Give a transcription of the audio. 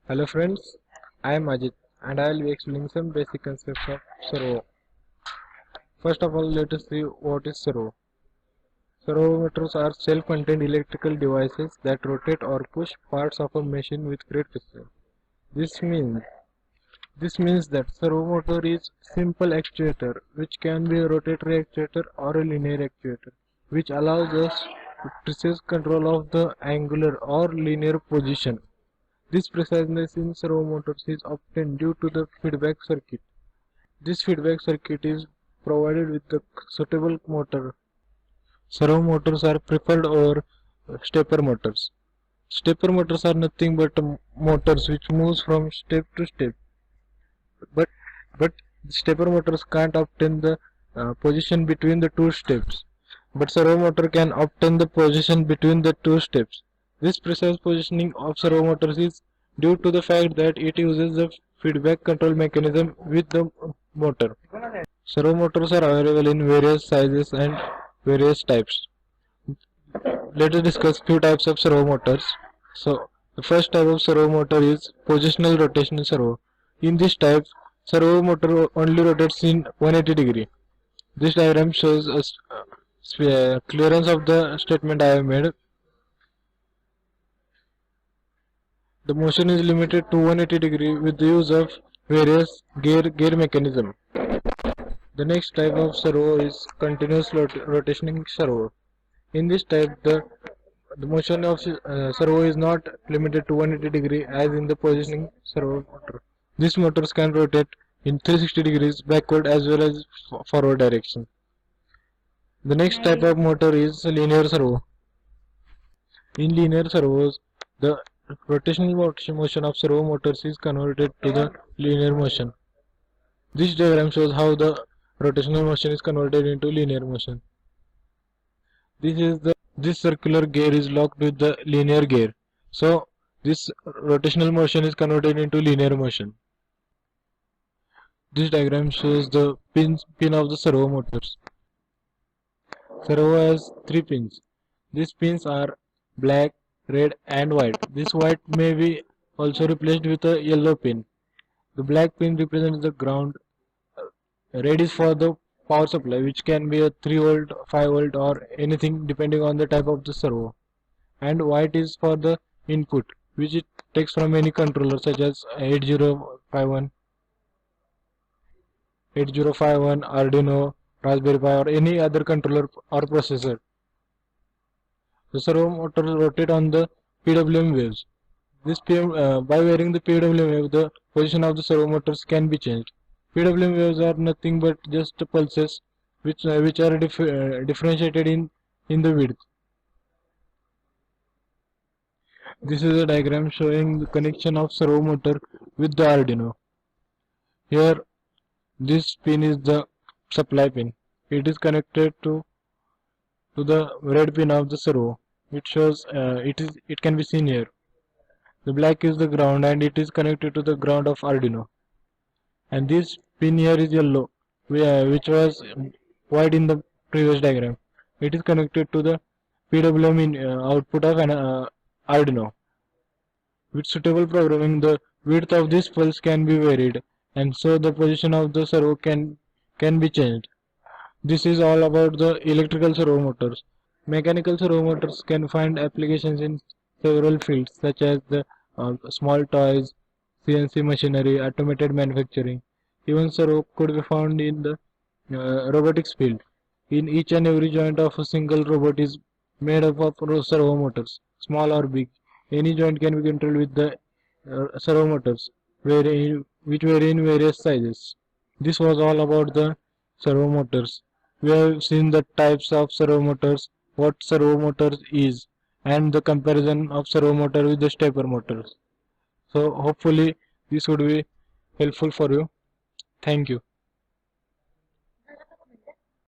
Hello friends, I am Ajit and I will be explaining some basic concepts of servo. First of all, let us see what is servo. Servo motors are self-contained electrical devices that rotate or push parts of a machine with great precision. This means this means that servo motor is simple actuator which can be a rotatory actuator or a linear actuator, which allows us precise control of the angular or linear position. This preciseness in servo motors is obtained due to the feedback circuit. This feedback circuit is provided with the suitable motor. Servo motors are preferred over stepper motors. Stepper motors are nothing but motors which moves from step to step. But but stepper motors can't obtain the position between the two steps. But servo motor can obtain the position between the two steps. This precise positioning of servo motors is due to the fact that it uses the feedback control mechanism with the motor. Servo motors are available in various sizes and various types. Let us discuss few types of servo motors. So, the first type of servo motor is positional rotational servo. In this type, servo motor only rotates in 180 degree. This diagram shows a clearance of the statement I have made. The motion is limited to 180 degree with the use of various gear mechanism. The next type of servo is continuous rotating servo. In this type, the motion of servo is not limited to 180 degree as in the positioning servo motor. These motors can rotate in 360 degrees backward as well as forward direction. The next type of motor is linear servo. In linear servos, the rotational motion of servo motors is converted to the linear motion. This diagram shows how the rotational motion is converted into linear motion. This circular gear is locked with the linear gear. So this rotational motion is converted into linear motion. This diagram shows the pin of the servo motors. Servo has 3 pins. These pins are black, red and white. This white may be also replaced with a yellow pin. The black pin represents the ground. Red is for the power supply, which can be a 3 volt, 5 volt or anything depending on the type of the servo. And white is for the input, which it takes from any controller such as 8051, Arduino, Raspberry Pi or any other controller or processor. The servo motor rotate on the PWM waves. By varying the PWM wave, the position of the servo motors can be changed. PWM waves are nothing but just pulses which are differentiated in the width. This is a diagram showing the connection of servo motor with the Arduino. Here, this pin is the supply pin. It is connected to the red pin of the servo. It shows it can be seen here. The black is the ground and it is connected to the ground of Arduino. And this pin here is yellow, which was white in the previous diagram. It is connected to the PWM output of an Arduino. With suitable programming, the width of this pulse can be varied, and so the position of the servo can be changed. This is all about the electrical servo motors. Mechanical servo motors can find applications in several fields such as the small toys, CNC machinery, automated manufacturing. Even servo could be found in the robotics field. In each and every joint of a single robot is made up of servo motors, small or big. Any joint can be controlled with the servo motors, which vary in various sizes. This was all about the servo motors. We have seen the types of servo motors, what servo motors is, and the comparison of servo motor with the stepper motors. So hopefully this would be helpful for you. Thank you.